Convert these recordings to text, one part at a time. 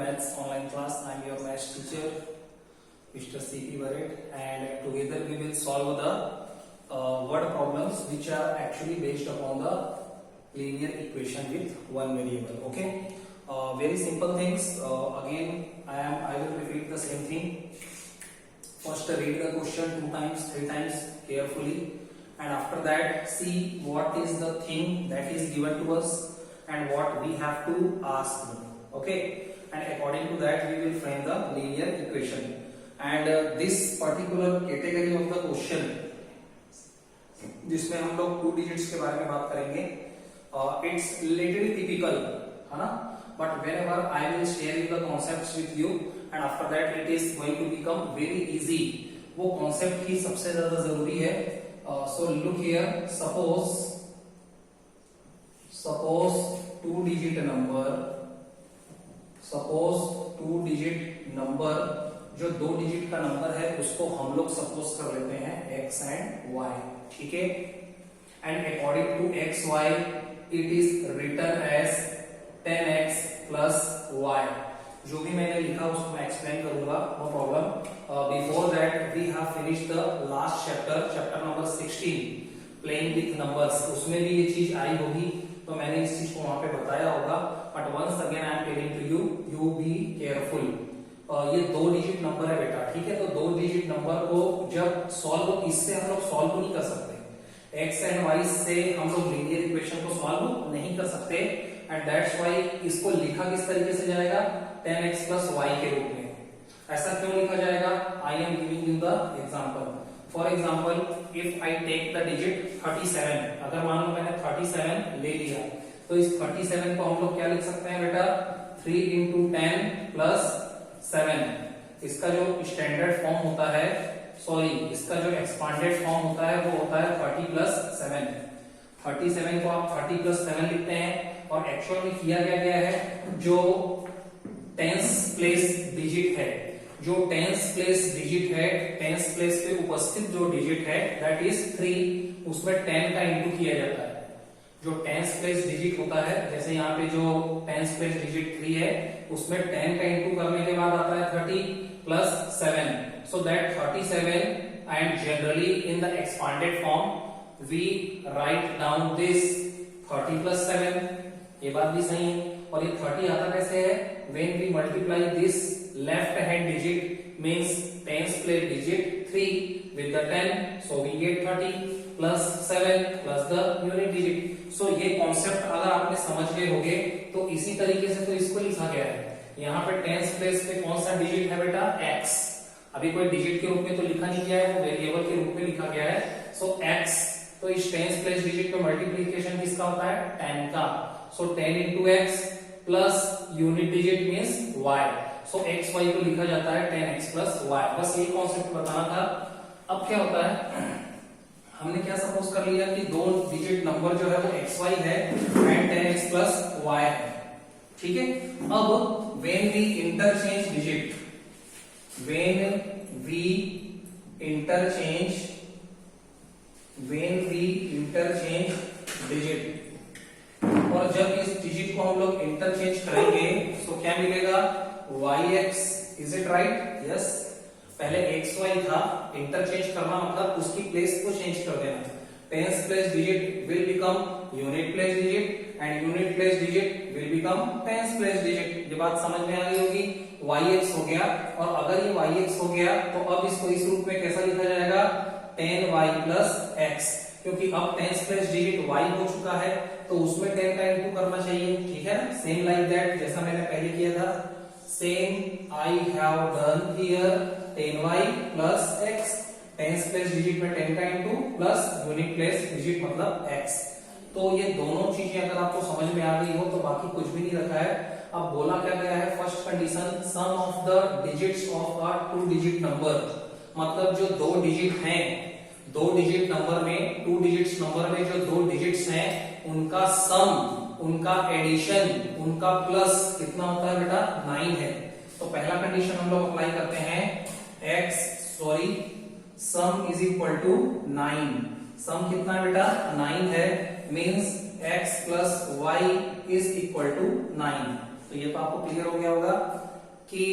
Maths online class. I am your maths teacher, Mr. C.P. Barrett, and together we will solve the word problems which are actually based upon the linear equation with one variable. Okay, very simple things. Again, I will repeat the same thing. First, read the question 2 times, 3 times carefully, and after that, see what is the thing that is given to us and what we have to ask them. Okay, and according to that we will frame the linear equation. And this particular category of the question, जिसमें हम लोग 2 digits के बारे में बात करेंगे, it's little typical, है ना? But whenever I will share the concepts with you, and after that it is going to become very easy. वो concept ही सबसे ज्यादा जरूरी है. So look here, suppose 2 digit number जो 2 डिजिट का नंबर है उसको हम लोग सपोज कर लेते हैं x एंड y. ठीक है, and according to x y it is written as 10x plus y. जो भी मैंने लिखा उसको मैं एक्सप्लेन करूंगा, no problem. Before that we have finished the last chapter number 16 playing with numbers. उसमें भी ये चीज आई होगी तो मैंने इस चीज को वहां पे बताया होगा. But once again I am telling to you be careful. ये 2 डिजिट नंबर है बेटा, ठीक है. तो 2 डिजिट नंबर को जब सॉल्व, इससे हम लोग सॉल्व नहीं कर सकते. x एंड y से हम लोग लीनियर इक्वेशन को सॉल्व नहीं कर सकते, एंड दैट्स व्हाई इसको लिखा किस तरीके से जाएगा, 10x प्लस y के रूप में. ऐसा क्यों लिखा जाएगा? I am giving you the example. For example, if I take the digit 37, अगर मान लो मैंने 37 ले लिया, तो इस 37 को हम लोग क्या लिख सकते हैं बेटा, 3 into 10 प्लस 7. इसका जो स्टैंडर्ड फॉर्म होता है, इसका जो एक्सपांडेड फॉर्म होता है वो होता है 30 प्लस 7. 37 को आप 30 प्लस 7 लिखते हैं, और एक्चुअल में किया गया है जो टेंस प्लेस डिजिट है, जो टेंस प्लेस डिजिट है, टेंस प्लेस पे उपस्थित जो डिजिट है दैट इज 3, उसमें 10 का इंटू किया जाता है. जो टेंस प्लेस डिजिट होता है, जैसे यहाँ पे जो टेंस प्लेस डिजिट 3 है, उसमें 10 का इंटू करने के बाद आता है 30 plus 7. So that 37, and generally in the expanded form we write down this 30 plus 7. ये बात भी सही है. और ये 30 आता कैसे है, when we multiply this left hand digit means tens place digit 3 with the 10, so we get 30 plus 7 plus the unit digit. So ये कॉन्सेप्ट अगर आपने समझ गए होंगे तो इसी तरीके से तो इसको लिखा गया है. यहाँ पे टेंस प्लेस पे कौन सा डिजिट है बेटा, x. अभी कोई डिजिट के रूप में तो लिखा नहीं गया है, वो वेरिएबल के रूप में लिखा गया है. सो x, तो इस टेंस प्लेस डिजिट पे मल्टीप्लीकेशन किसका होता है, 10 का. सो 10 into x plus unit digit means y. सो x y को लिखा जाता है 10x प्लस y. बस ये कॉन्सेप्ट बताना था. अब क्या होता है, हमने क्या सपोज कर लिया कि 2 डिजिट नंबर जो है वो xy है एंड 10x प्लस y है. ठीक है. अब when we interchange digit, और जब इस डिजिट को हम लोग इंटरचेंज करेंगे तो क्या मिलेगा, yx. Is it right? Yes. पहले xy था, इंटरचेंज करना मतलब उसकी प्लेस को चेंज कर देना. Tense place digit will become unit place digit, and unit place digit will become tense place digit. ये बात समझ में आ गई होगी. yx हो गया, और अगर ये yx हो गया तो अब इसको इस रूप में कैसा लिखा जाएगा, 10y प्लस x. क्योंकि अब टेंस प्लेस डिजिट y हो चुका है तो उसमें 10 का इंटू करना चाहिए. ठीक है ना, सेम लाइक दैट जैसा मैंने पहले किया था. Same I have done here, 10y plus x. Tense place digit में 10 का into plus unit place digit मतलब x. तो ये दोनों चीजें अगर आपको समझ में आ गई हो तो बाकी कुछ भी नहीं रखा है. अब बोला क्या गया है, first condition, sum of the digits of a 2 digit number. मतलब जो 2 डिजिट हैं, 2 डिजिट नंबर में, 2 डिजिट्स नंबर में जो 2 डिजिट्स हैं उनका सम, उनका एडिशन, उनका प्लस कितना होता है बेटा, 9 है. तो पहला कंडीशन हम लोग अप्लाई करते हैं, sum is equal to 9. Sum कितना है बेटा, 9 है. Means x plus y is equal to 9. तो ये तो आपको क्लियर हो गया होगा कि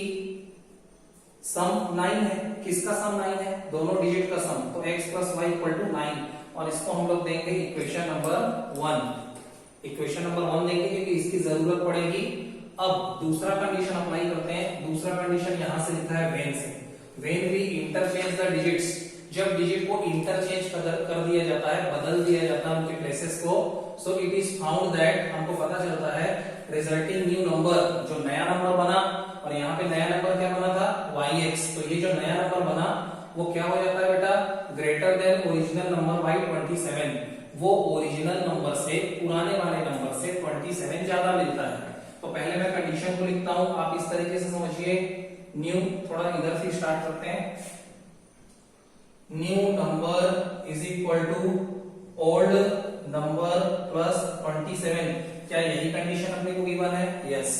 सम 9 है। किसका सम 9 है? दोनों डिजिट का सम। तो x plus y equal to 9 और इसको हम लोग देंगे इक्वेशन नंबर 1। इक्वेशन नंबर 1 देंगे क्योंकि इसकी जरूरत पड़ेगी। अब दूसरा कंडीशन अप्लाई करते हैं। दूसरा कंडीशन यहां से लिखा है व्हेन से। When we interchange the digits, जब डिजिट को इंटरचेंज कर दिया जाता है, बदल दिया जाता है उनके प्लेसेस को, so it is found that, हमको पता चलता है रिजल्टिंग न्यू नंबर, जो नया नंबर बना, और यहाँ पे नया नंबर क्या बना था? yx। तो ये जो नया नंबर बना वो क्या हो जाता है बेटा? Greater than original number by 27। वो ओरिजिनल नंबर से, पुराने वाले नंबर से 27 ज्यादा मिलता है। तो पहले मैं कंडीशन को लिखता हूं, आप इस तरीके से समझिए। न्यू, थोड़ा इधर से स्टार्ट करते हैं। New number is equal to old number plus 27। क्या यही कंडीशन अपने को गिवन है? यस।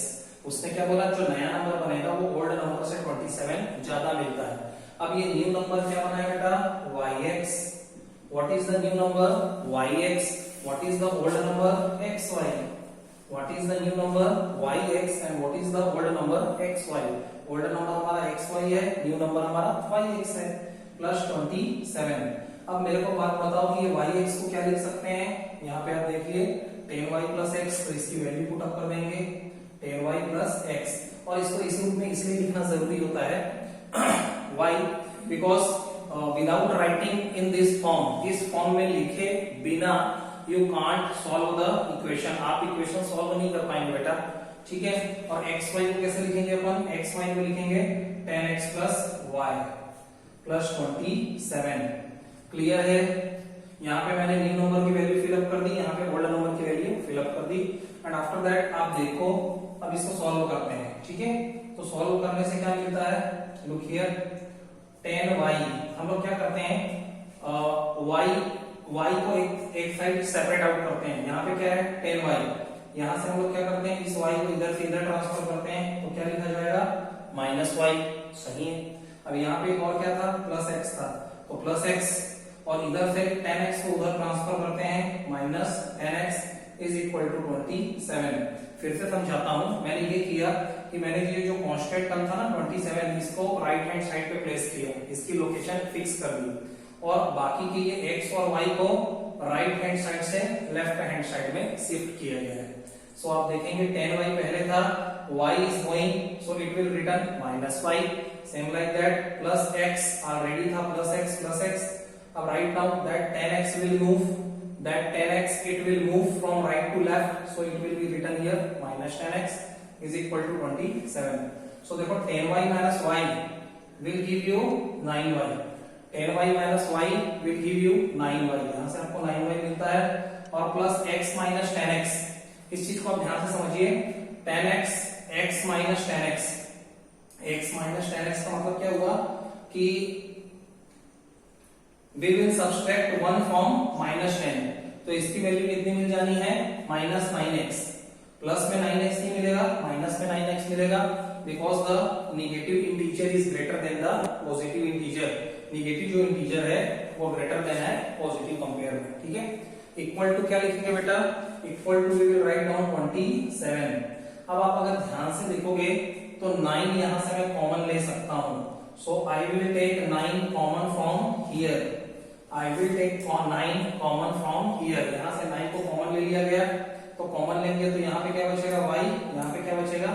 उसने क्या बोला? जो नया नंबर बनेगा वो ओल्ड नंबर से 27 ज्यादा मिलता है। अब ये न्यू नंबर क्या बना है बेटा? yx। What is the new number? yx। What is the old number? xy। What is the new number? yx and what is the old number? xy। Old number हमारा xy है, new number हमारा yx है, plus 27। अब मेरे को बात बताओ कि ये yx को क्या लिख सकते हैं? यहाँ पे आप देखिए 10y प्लस x, तो इसकी वैल्यू पुट अप कर देंगे 10y प्लस x। और इसको इस रूप में इसलिए लिखना जरूरी होता है why? Because without writing in this form, इस फॉर्म में लिखे बिना you can't solve the equation. आप इक्वेशन सॉल्व नहीं कर पाएंगे बेटा, ठीक है। और एक्स वाई को कैसे लिखेंगे अपन? एक्स वाई को लिखेंगे 10x plus Y plus 27। Clear है? यहाँ पे मैंने न्यू नंबर की वैल्यू फिलअप कर दी, यहाँ पे ओल्ड नंबर की वैल्यू फिलअप कर दी। एंड आफ्टर दैट आप देखो, अब इसको सॉल्व करते हैं, ठीक है। तो सॉल्व करने से क्या मिलता है? लुक हियर, 10y, हम लोग क्या करते हैं? y को एक साइड सेपरेट आउट करते हैं। यहाँ पे क्या है? 10y। यहाँ से हम लोग क्या करते हैं? इस y को इधर से इधर ट्रांसफर करते हैं, तो क्या लिखा जाएगा? -y। सही है। अब यहाँ पे एक और क्या था? प्लस x था, तो प्लस x, और इधर से 10x को उधर ट्रांसफर करते हैं, -10x इज इक्वल टू 27। फिर से समझाता हूं। मैंने ये किया कि मैंने ये जो कांस्टेंट टर्म था ना 27, इसको राइट हैंड साइड पे प्लेस किया, इसकी लोकेशन फिक्स कर दी, और बाकी के ये x और y को राइट हैंड साइड से लेफ्ट हैंड साइड में शिफ्ट किया गया है। सो आप देखेंगे 10y पहले था, y is going, so it will return -y। Same like that, plus x already था, प्लस x। अब write down that 10x will move, that 10x it will move from right to left, so it will be written here -10x is equal to 27. So देखो 10y minus y will give you 9y, 10y minus y will give you 9y, यहाँ से आपको 9y मिलता है, और plus x minus 10x। इस चीज को आप ध्यान से समझिए, 10x x minus 10x, x minus 10x का मतलब क्या हुआ कि we will subtract 1 from -10, तो इसकी वैल्यू कितनी मिल जानी है? -9x। प्लस में 9x नहीं मिलेगा, माइनस में 9x मिलेगा, because the negative integer is greater than the positive integer. Negative जो इंटीजर है वो ग्रेटर देन है पॉजिटिव कंपेयर में, ठीक है। इक्वल टू क्या लिखेंगे बेटा? Equal to we will write down 27। अब आप अगर ध्यान से देखोगे तो 9 यहां से मैं कॉमन ले सकता हूं, so I will take 9 common from here. I will take 9 common from here. यहाँ से 9 को कॉमन ले लिया गया, तो कॉमन लेंगे तो यहाँ पे क्या बचेगा? y, यहाँ पे क्या बचेगा?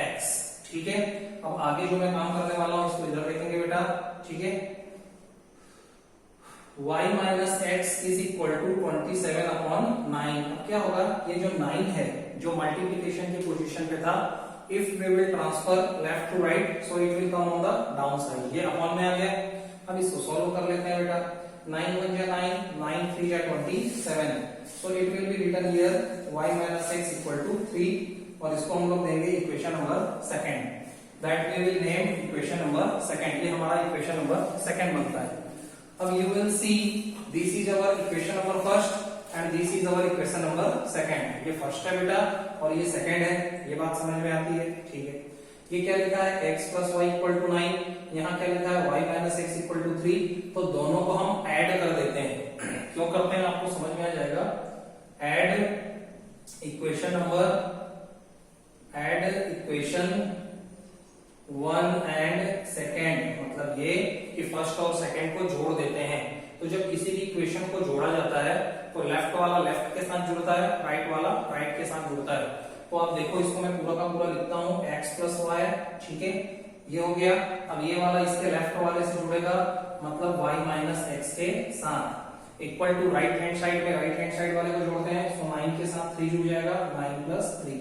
x, ठीक है। अब आगे जो मैं काम करने वाला हूँ इसको इधर देखेंगे बेटा, ठीक है। y minus x is equal to 27 upon 9। अब क्या होगा? ये जो 9 है जो मल्टीप्लीकेशन की पोजीशन पे था, if we will transfer left to right, so it will come on the down side. ये अपॉन में आ गया। अब इसको सॉल्व कर लेते हैं बेटा। 9 1 जा 9, 9 3 जा 27, so it will be written here y minus x equal to 3, और इसको हम लोग देंगे equation number second, that we will name equation number second. ये हमारा इक्वेशन नंबर सेकंड बनता है। अब you will see this is our equation number first and this is our equation number second. ये फर्स्ट है बेटा और ये सेकंड है, ये बात समझ में आती है, ठीक है। ये क्या लिखा है? x plus y equal to 9, यहाँ क्या लिखा है? y minus x equal to 3। तो दोनों को हम ऐड कर देते हैं। क्यों करते हैं आपको समझ में आ जाएगा। Add equation number add equation 1 and second, मतलब ये कि फर्स्ट और सेकेंड को जोड़ देते हैं। तो जब किसी भी इक्वेशन को जोड़ा जाता है तो लेफ्ट वाला लेफ्ट के साथ जुड़ता है, राइट वाला राइट के साथ जुड़ता है। तो आप देखो इसको मैं पूरा का पूरा लिखता हूं x प्लस वाई, ठीक है, ये हो गया। अब ये वाला इसके लेफ्ट वाले से जुड़ेगा, मतलब y माइनस एक्स के साथ, equal to right hand side में राइट हैंड साइड वाले को जोड़ते हैं, तो 9 के साथ 3 जुड़ जाएगा, 9 प्लस 3।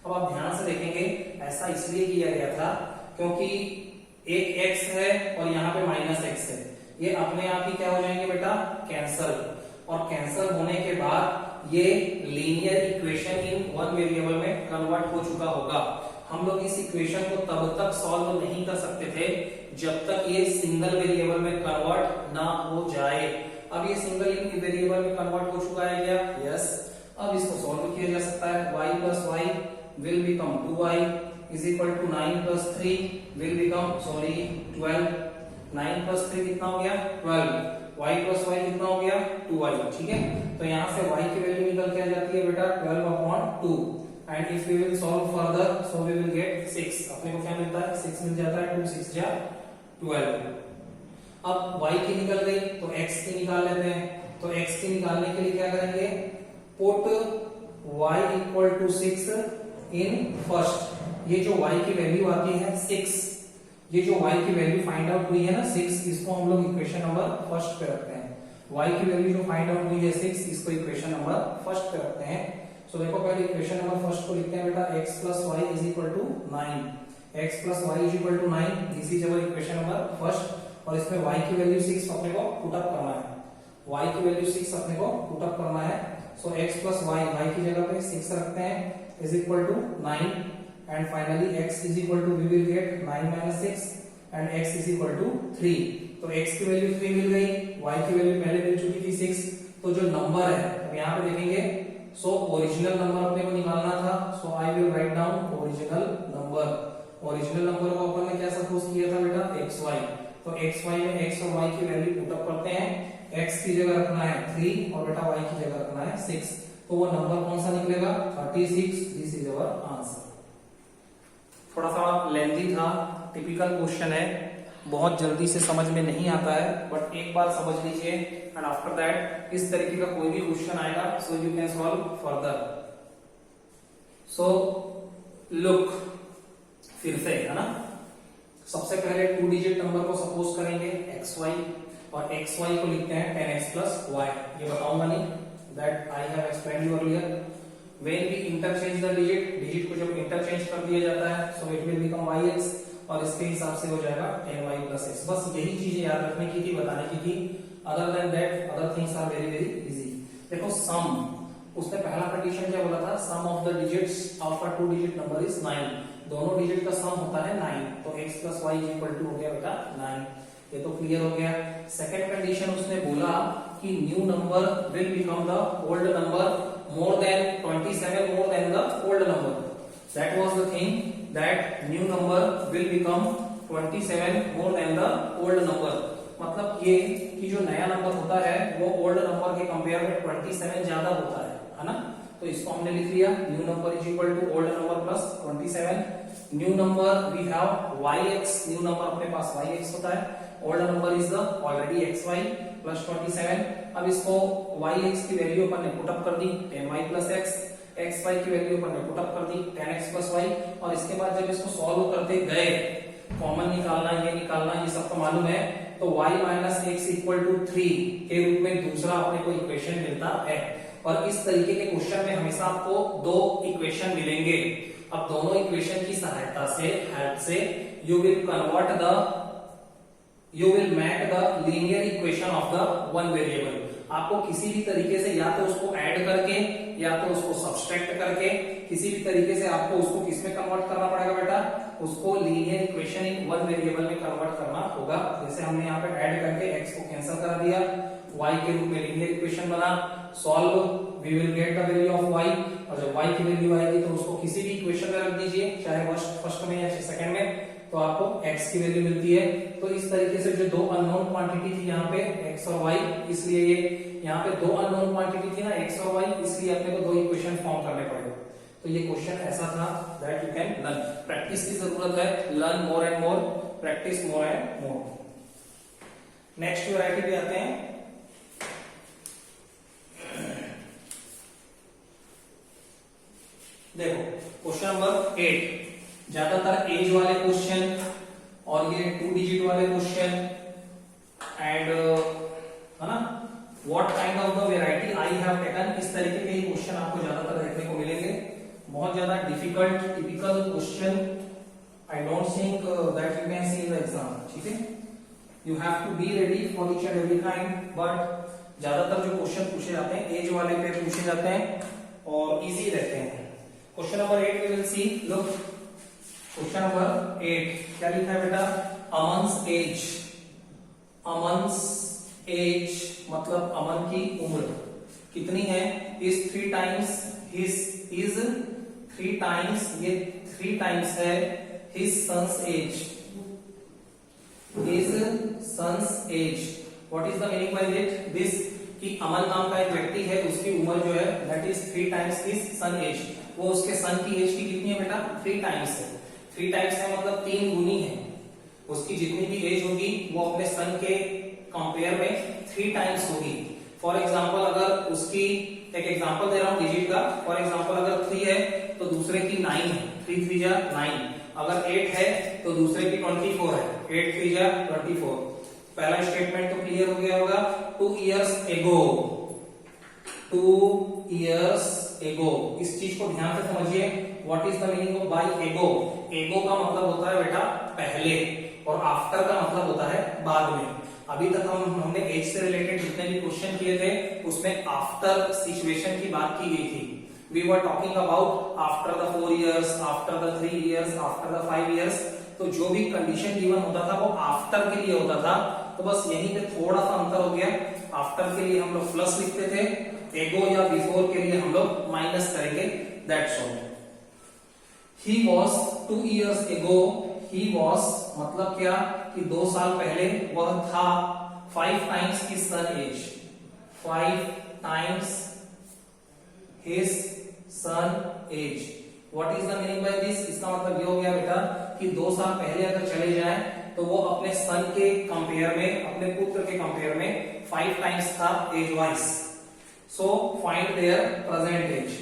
अब आप ध्यान से देखेंगे ऐसा इसलिए किया गया था क्योंकि एक x है और यहाँ पे माइनस एक्स है, ये अपने आप ही क्या हो जाएंगे बेटा, कैंसल, और कैंसल होने के बाद ये linear equation in one variable में कन्वर्ट हो चुका होगा। हम लोग इस इक्वेशन को तब तक सॉल्व नहीं कर सकते थे जब तक ये सिंगल वेरिएबल में कन्वर्ट ना हो जाए। अब ये सिंगल वेरिएबल में कन्वर्ट हो चुका है क्या? यस। अब इसको सॉल्व किया जा सकता है। y plus y will become 2y is equal to 9 plus 3 will become 12। 9 plus 3 कितना हो गया? 12। y प्लस वाई कितना हो गया? 2y, ठीक है। तो यहाँ से y की वैल्यू निकल के आ जाती है बेटा 12/2, and if we will solve further so we will get 6। अपने को क्या मिलता है? 6 मिल जाता है, 2 6 जा 12। अब y की निकल गई तो x की निकाल लेते हैं। तो x की निकालने के लिए क्या करेंगे? Put y equal to 6 in first. ये जो y की वैल्यू आती है 6, ये जो y की वैल्यू फाइंड आउट हुई है ना 6, इसको हम लोग इक्वेशन नंबर फर्स्ट पे रखते हैं। y की वैल्यू जो फाइंड आउट हुई है 6, इसको इक्वेशन नंबर फर्स्ट पे रखते हैं। सो देखो पहले इक्वेशन नंबर फर्स्ट को लिखते हैं बेटा, x plus y is equal to 9। x plus y is equal to 9, this is our equation number first. और इसमें y की वैल्यू 6 अपने को पुट अप करना है, y की वैल्यू 6 अपने को पुट अप करना है। So x plus y, y की जगह पे 6 रखते हैं, is equal to 9, and finally x is equal to we will get 9 minus 6 and x is equal to 3। तो x की वैल्यू 3 मिल गई, y की वैल्यू पहले मिल चुकी थी 6। तो जो नंबर है अब यहाँ पे देखेंगे, सो ओरिजिनल नंबर अपने को निकालना था। So I will write down original number. Original number को अपन ने क्या सपोज किया था बेटा? xy। तो xy में x और y की वैल्यू पुट अप करते हैं। x की जगह रखना है 3 और बेटा y की जगह रखना है 6। तो वो नंबर कौन सा निकलेगा? 36। This is our answer. थोड़ा सा लेंथी था, टिपिकल क्वेश्चन है, बहुत जल्दी से समझ में नहीं आता है, बट एक बार समझ लीजिए एंड आफ्टर दैट इस तरीके का कोई भी क्वेश्चन आएगा सो you can solve further. So look, फिर से है ना, सबसे पहले 2 डिजिट नंबर को सपोज करेंगे xy, और xy को लिखते हैं 10x प्लस y। ये बताऊंगा नहीं, that I have explained you earlier. When we interchange the digit, digit को जब इंटरचेंज कर दिया जाता है so it will become yx, और इसके हिसाब से हो जाएगा 10y plus x। बस यही चीजें याद रखने की थी, बताने की थी। Other than that other things are very very easy. देखो सम, उसने पहला कंडीशन क्या बोला था? Sum of the digits of a 2 digit number is 9। दोनों डिजिट का सम होता है 9, तो x plus y is equal to हो गया बेटा 9। ये तो क्लियर हो गया। सेकेंड कंडीशन उसने बोला कि new number will become the old number more than 27 more than the old number. That was the thing, that new number will become 27 more than the old number। मतलब ये कि जो नया नंबर होता है वो ओल्ड नंबर के compare में 27 ज्यादा होता है ना। तो इसको हमने लिख लिया, new number is equal to old number plus 27। New number we have yx, new number अपने पास yx होता है, old number is the already xy plus 27। अब इसको yx की वैल्यू अपन ने पुट अप कर दी 10y प्लस x, xy की वैल्यू अपन ने पुट अप कर दी 10x प्लस y। और इसके बाद जब इसको सॉल्व करते गए, कॉमन निकालना ये निकालना ये सब तो मालूम है, तो y minus x equal to 3 के रूप में दूसरा अपने को इक्वेशन मिलता है। और इस तरीके के क्वेश्चन में हमेशा आपको 2 इक्वेशन मिलेंगे। अब दोनों इक्वेशन की सहायता से, हेल्प से you will make the linear equation of the one variable. आपको किसी भी तरीके से या तो उसको ऐड करके या तो उसको सब्सट्रैक्ट करके किसी भी तरीके से आपको उसको किसमें कन्वर्ट करना पड़ेगा बेटा? उसको linear equation in one variable में कन्वर्ट करना होगा। जैसे हमने यहाँ पे ऐड करके x को कैंसिल करा दिया, y के रूप में लीनियर इक्वेशन बना, solve, we will get the value of y। और जब y की वैल्यू आएगी तो उसको किसी भी इक्वेशन में रख दीजिए, चाहे फर्स्ट में या सेकंड में, तो आपको x की वैल्यू मिलती है। तो इस तरीके से जो 2 अननोन क्वांटिटी थी यहाँ पे x और y, इसलिए ये यहाँ पे 2 अननोन क्वांटिटी थी ना x और y, इसलिए अपने को 2 इक्वेशन फॉर्म करने पड़े। तो ये क्वेश्चन ऐसा था that you can learn. Practice की जरूरत है, learn more and more, practice more and more. Next variety पे आते हैं। देखो क्वेश्चन नंबर 8, ज्यादातर एज वाले क्वेश्चन और ये 2 डिजिट वाले क्वेश्चन एंड है ना, what kind of the variety I have taken, इस तरीके के ही क्वेश्चन आपको ज्यादातर देखने को मिलेंगे। बहुत ज्यादा difficult typical question I don't think that you can see in the exam. ठीक है, you have to be ready for each and every kind, but ज्यादातर जो क्वेश्चन पूछे जाते हैं एज वाले पे पूछे जाते हैं और इजी रहते हैं। Question number 8 we will see, look question number 8 क्या लिखा है बेटा, अमन्स एज। अमन्स एज मतलब अमन की उम्र कितनी है, is 3 times his, is 3 times, ये 3 टाइम्स है his son's age, his son's age. What is the meaning by it, this कि अमन नाम का एक व्यक्ति है, उसकी उम्र जो है that is 3 times his son age, वो उसके सन की एज की कितनी है बेटा, 3 टाइम्स है। 3 टाइम्स है मतलब 3 गुनी है, उसकी जितनी भी एज होगी वो अपने सन के कंपेयर में 3 टाइम्स होगी। फॉर एग्जाम्पल अगर उसकी, एक एग्जाम्पल दे रहा हूं डिजिट का, फॉर एग्जाम्पल अगर 3 है तो दूसरे की 9 है, 3 3 जा 9। अगर 8 है तो दूसरे की 24 है, 8 3 जा 24। पहला स्टेटमेंट तो क्लियर हो गया होगा। 2 years ago, 2 years ago, इस चीज को ध्यान से समझिए। What is the meaning of by ago, ago का मतलब होता है बेटा पहले, और आफ्टर का मतलब होता है बाद में। अभी तक हमने एज से रिलेटेड जितने भी क्वेश्चन किए थे उसमें आफ्टर सिचुएशन की बात की गई थी। We were talking about after the 4 years, after the 3 years, after the 5 years। तो जो भी कंडीशन गिवन होता था वो आफ्टर के लिए होता था, तो बस यहीं पे थोड़ा सा अंतर हो गया। आफ्टर के लिए हम लोग प्लस लिखते थे, एगो या बिफोर के लिए हम लोग माइनस करेंगे, that's all. He was 2 years ago, he was मतलब क्या कि 2 साल पहले वह था 5 times his son age, 5 times his son age. What is the meaning by this, इसका मतलब ये हो गया बेटा कि 2 साल पहले अगर चले जाएं तो वो अपने सन के कंपेयर में, अपने पुत्र के कंपेयर में 5 टाइम्स था age wise. So find their present age,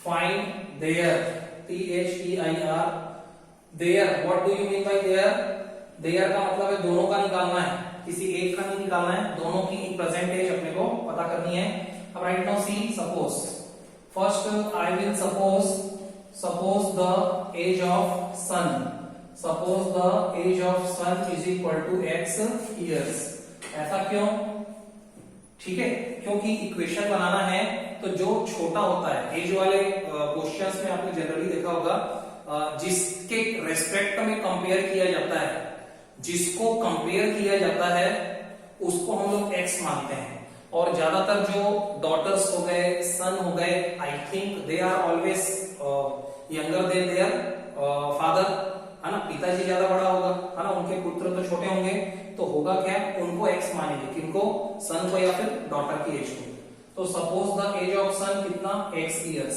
find their, THEIR, their. What do you mean by their, their का मतलब है दोनों का निकालना है, किसी एक का नहीं निकालना है, दोनों की प्रेजेंट एज अपने को पता करनी है। अब right now see, suppose, first I will suppose the age of son, suppose the age of son is equal to x years। ऐसा क्यों, ठीक है, क्योंकि इक्वेशन बनाना है तो जो छोटा होता है, एज वाले क्वेश्चंस में आपने जनरली देखा होगा जिसके रेस्पेक्ट में कंपेयर किया जाता है, जिसको कंपेयर किया जाता है उसको हम लोग x मानते हैं। और ज्यादातर जो डॉटर्स हो गए, सन हो गए, I think they are always younger than their father, है ना, पिताजी ज्यादा बड़ा होगा, है ना, उनके पुत्र तो छोटे होंगे, तो होगा क्या, उनको x मानेंगे, किनको, सन को या फिर डॉटर की एज को। तो suppose the age of son कितना, x years,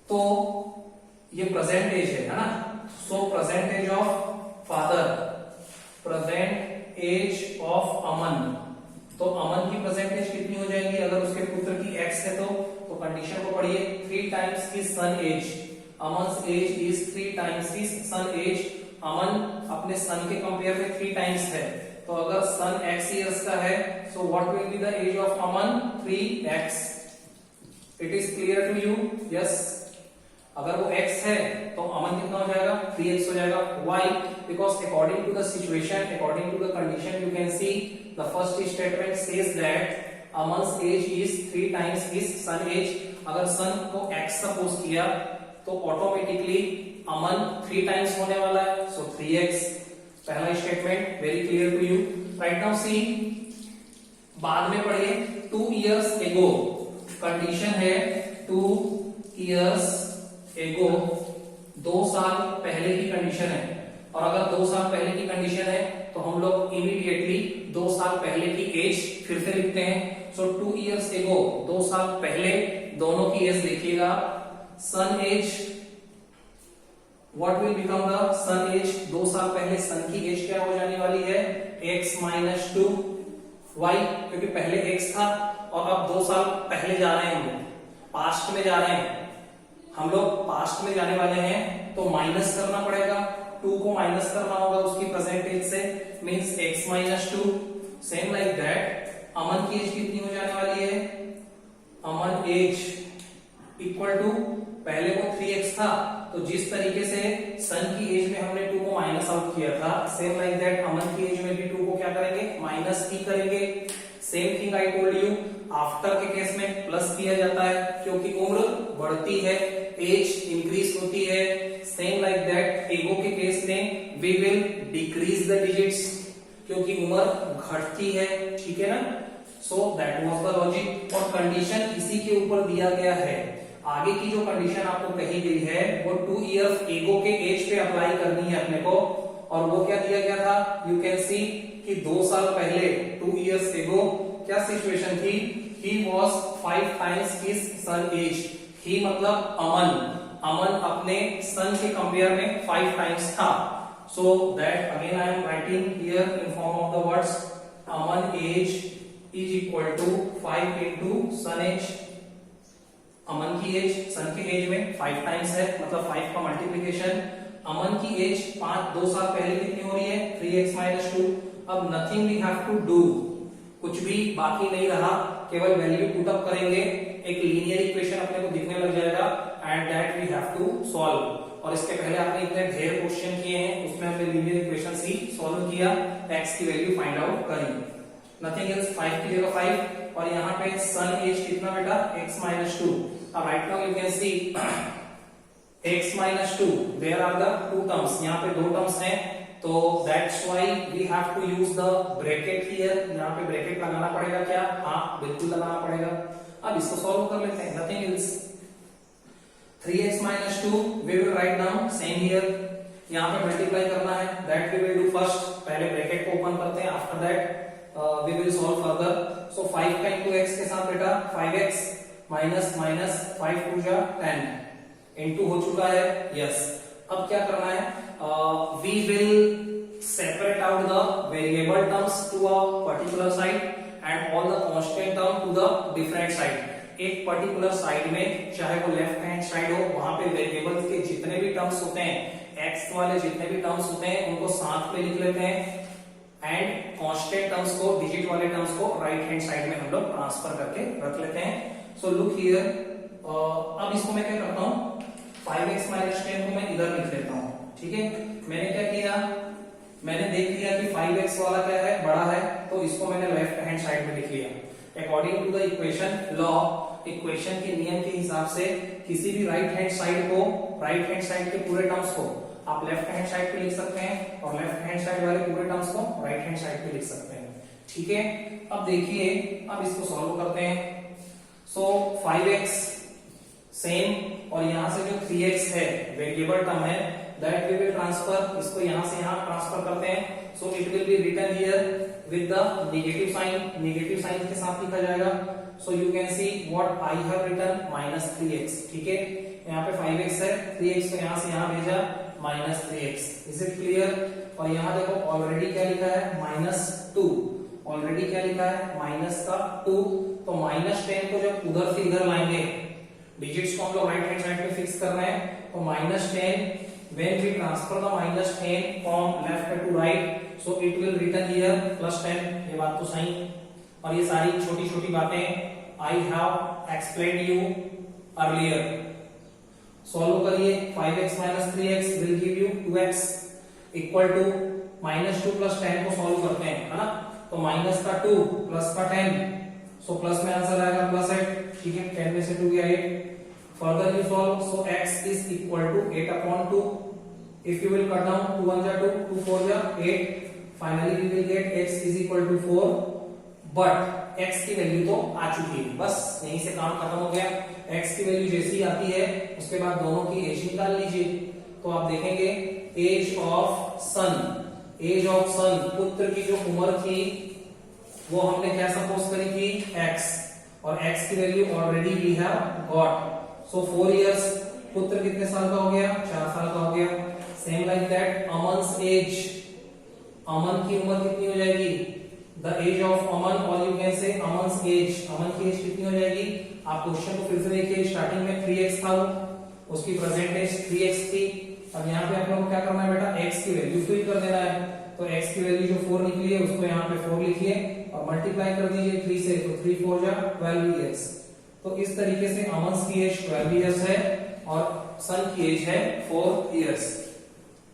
तो ये प्रेजेंट एज है ना, so present age of father, present age of Aman, तो अमन की प्रेजेंट एज कितनी हो जाएगी अगर उसके पुत्र की x है तो कंडीशन को पढ़िए, 3 times his son age, Aman's age is 3 times his son age. Aman अपने सन के कंपेयर में 3 टाइम्स है, तो अगर सन x years का है, so what will be the age of Aman, 3x। It is clear to you, yes. अगर वो x है तो अमन कितना हो जाएगा, 3x हो जाएगा। Why? Because according to the situation, according to the condition, you can see the first statement says that Aman's age is 3 times his son age। अगर सन को x सपोज किया तो ऑटोमेटिकली अमन 3 टाइम्स होने वाला है, सो 3x। पहला statement very clear to you. Right now see, बाद में पढ़िए, 2 years ago, कंडीशन है 2 years ago, 2 साल पहले की कंडीशन है, और अगर 2 साल पहले की कंडीशन है तो हम लोग इमीडिएटली 2 साल पहले की एज फिर से लिखते हैं। सो 2 years ago, 2 साल पहले, दोनों की एज देखिएगा, son age, what will become the son age, 2 साल पहले सन की एज क्या हो जाने वाली है, x माइनस 2 y, क्योंकि पहले x था और अब 2 साल पहले जा रहे हैं, हम लोग पास्ट में जा रहे हैं, हम लोग पास्ट में जाने वाले हैं, तो माइनस करना पड़ेगा, 2 को माइनस करना होगा उसकी प्रेजेंट एज से, means x minus 2। Same like that Aman की एज कितनी हो जाने वाली है, अमन एज इक्वल टू, पहले वो 3x था, तो जिस तरीके से सन की एज में हमने 2 को माइनस आउट किया था, सेम लाइक दैट अमन की एज में भी 2 को क्या करेंगे, माइनस ही करेंगे। Same thing I told you, after के केस में प्लस किया जाता है क्योंकि उम्र बढ़ती है, एज इंक्रीज होती है। सेम लाइक दैट एगो के केस में we will decrease the digits क्योंकि उम्र घटती है, ठीक है ना। So that was the logic, और कंडीशन इसी के ऊपर दिया गया है। आगे की जो कंडीशन आपको कही गई है वो 2 इयर्स एगो के एज पे अप्लाई करनी है अपने को, और वो क्या दिया गया था, यू कैन सी कि 2 साल पहले 2 इयर्स एगो क्या सिचुएशन थी, he was 5 times his son age, ही मतलब अमन अपने सन के कंपेयर में 5 times था। So that again I am writing here in form of the words, Aman age is equal to 5 into son age. Aman की age सन के as में 5 times है, मतलब 5 का मल्टीप्लीकेशन। अमन की एज 2 साल पहले कितनी हो रही है, 3x माइनस 2। अब nothing we have to do, कुछ भी बाकी नहीं रहा, केवल वैल्यू पुट अप करेंगे, एक लीनियर इक्वेशन अपने को दिखने लग जाएगा, and that we have to solve. और इसके पहले आपने इतने ढेर क्वेश्चन किए हैं, उसमें हमने लीनियर इक्वेशन ही सॉल्व किया, x की वैल्यू फाइंड आउट करी, नथिंग एल्स, 5 की जगह 5, और यहाँ पे सन एज कितना बेटा, x माइनस 2। अब right now you can see x minus 2, there are the 2 terms, यहाँ पे 2 टर्म्स हैं, तो that's why we have to use the bracket here, यहाँ पे ब्रैकेट लगाना पड़ेगा क्या, हाँ बिल्कुल लगाना पड़ेगा। अब इसको सॉल्व कर लेते हैं, nothing else, 3x minus 2 we will write down same here, यहाँ पे मल्टीप्लाई करना है, that we will do first, पहले ब्रैकेट को ओपन करते हैं, after that we will solve further। so 5 का into x के साथ बेटा 5x माइनस माइनस 5 2 जा 10 into हो चुका है, यस। अब क्या करना है, we will separate out the variable terms to a particular side and all the constant term to the different side। एक पर्टिकुलर साइड में, चाहे वो लेफ्ट हैंड साइड हो, वहां पे वेरिएबल्स के जितने भी टर्म्स होते हैं, एक्स वाले जितने भी टर्म्स होते हैं, उनको साथ में लिख लेते हैं, एंड कांस्टेंट टर्म्स को, डिजिट वाले टर्म्स को राइट हैंड साइड में हम लोग ट्रांसफर करके रख लेते हैं। सो लुक हियर, अब इसको मैं क्या करता हूँ, 5x माइनस 10 को मैं इधर लिख लेता हूँ, ठीक है। मैंने क्या किया, मैंने देख लिया कि 5x वाला क्या है, बड़ा है, तो इसको मैंने लेफ्ट हैंड साइड में लिख लिया। According to the equation law, equation के नियम के हिसाब से किसी भी राइट हैंड साइड को, राइट हैंड साइड के पूरे टर्म्स को आप लेफ्ट हैंड साइड पे लिख सकते हैं, और लेफ्ट हैंड साइड वाले पूरे टर्म्स को राइट हैंड साइड पे लिख सकते हैं, ठीक है। अब देखिए, अब इसको सॉल्व करते हैं। सो 5x सेम, और यहां से जो 3x है वेरिएबल टर्म है, दैट वी विल ट्रांसफर, इसको यहां से यहां ट्रांसफर करते हैं। So it will be written here with the negative sign, negative sign के साथ लिखा जाएगा। So you can see what I have written, minus 3x, ठीक है। यहाँ पे 5x है, 3x को यहां से यहां भेजा, minus 3x, is it clear. और यहाँ देखो ऑलरेडी क्या लिखा है, माइनस 2, ऑलरेडी क्या लिखा है, माइनस का 2, तो माइनस 10 को जब उधर से इधर लाएंगे, डिजिट्स को हम लोग राइट हैंड साइड पे फिक्स कर रहे हैं, तो minus 10 when we transfer the minus 10 from left to right, so it will written here plus 10, ये बात तो सही। और ये सारी छोटी छोटी बातें I have explained you earlier। Solve करिए, 5x minus 3x will give you 2x equal to minus 2 plus 10 को सॉल्व करते हैं, है ना। तो माइनस का 2 प्लस का 10, सो प्लस में आंसर आएगा प्लस 8, ठीक है। 10 में से 2 गया 8। Further you solve, so x is equal to 8 upon 2. If you will cut down, 2 1 ja 2, 2 4 ja 8. Finally we will get x is equal to 4. But x की value तो आ चुकी है, बस यहीं से काम खत्म हो गया। x की वैल्यू जैसी आती है, उसके बाद दोनों की एज निकाल लीजिए। तो आप देखेंगे age of son, age of son, पुत्र की जो उम्र थी वो हमने क्या सपोज करी थी, x, और x की value already we have got. So 4 years, पुत्र कितने साल का हो गया, 4 साल का हो गया। Same like that अमन्स as, Aman की उम्र कितनी हो जाएगी, द एज ऑफ अमन, और you can say अमन्स as, Aman की एज कितनी हो जाएगी। आप क्वेश्चन को फिर से देखिए, स्टार्टिंग में 3x था, उसकी प्रेजेंट एज 3x थी। अब यहाँ पे आप लोगों को क्या करना है बेटा, x की वैल्यू फिल कर देना है। तो x की वैल्यू जो 4 निकली है उसको यहाँ पे 4 लिखिए और मल्टीप्लाई कर दीजिए 3 से, तो 3 4 जा 12 इयर्स। तो इस तरीके से अमन्स की एज 12 इयर्स है और सन की एज है 4 years.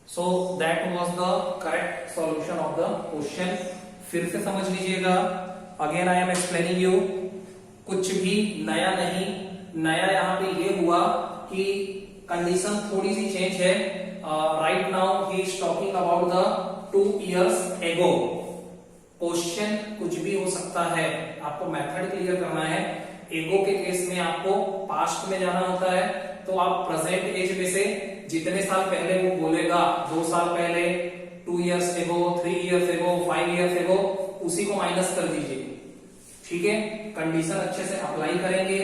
So that was the correct solution of the question. फिर से समझ लीजिएगा, again I am explaining you, कुछ भी नया नहीं। नया यहाँ पे ये हुआ कि कंडीशन थोड़ी सी चेंज है। Right now he is talking about the 2 years ago. Question कुछ भी हो सकता है, आपको मेथड क्लियर करना है। एगो के केस में आपको पास्ट में जाना होता है, तो आप प्रेजेंट एज में से जितने साल पहले वो बोलेगा, 2 साल पहले, 2 years ago, 3 years ago, 5 years ago, उसी को माइनस कर दीजिए। ठीक है, कंडीशन अच्छे से अप्लाई करेंगे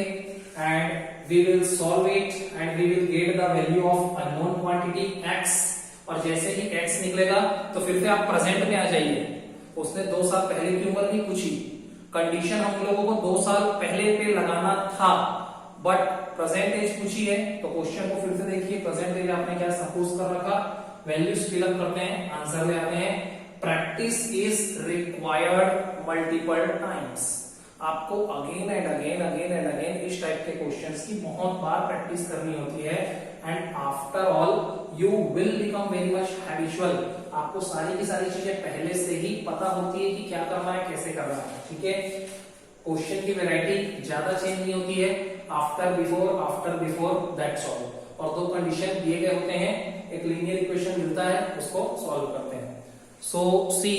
and we will solve it and we will get the value of unknown quantity x। और जैसे ही x निकलेगा तो फिर से आप प्रेजेंट में आ जाइए। उसने 2 साल पहले की उम्र नहीं पूछी, कंडीशन हम लोगों को 2 साल पहले पे लगाना था, बट प्रेजेंट एज पूछी है। तो क्वेश्चन को फिर से देखिए, प्रेजेंट एज आपने क्या सपोज कर रखा, वैल्यूज फिलअप करते हैं, आंसर ले आते हैं। Practice is required multiple times. आपको अगेन एंड अगेन इस टाइप के क्वेश्चंस की बहुत बार प्रैक्टिस करनी होती है and after all you will become very much habitual. आपको सारी की सारी चीजें पहले से ही पता होती है कि क्या करना है, कैसे करना है। ठीक है, क्वेश्चन की वैरायटी ज्यादा चेंज नहीं होती है, आफ्टर बिफोर दैट्स ऑल। और 2 कंडीशन दिए गए होते हैं, एक लीनियर इक्वेशन मिलता है, उसको सॉल्व करते हैं। So see,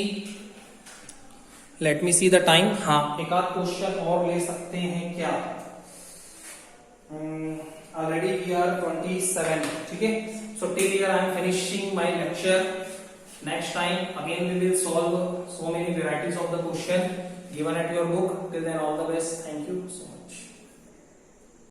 let me see the time. हाँ, एक आध क्वेश्चन और ले सकते हैं क्या, ऑलरेडी वी आर 27। ठीक है, so till here I am finishing my lecture. Next time again we will solve so many varieties of the question given at your book. Till then, all the best. Thank you so much.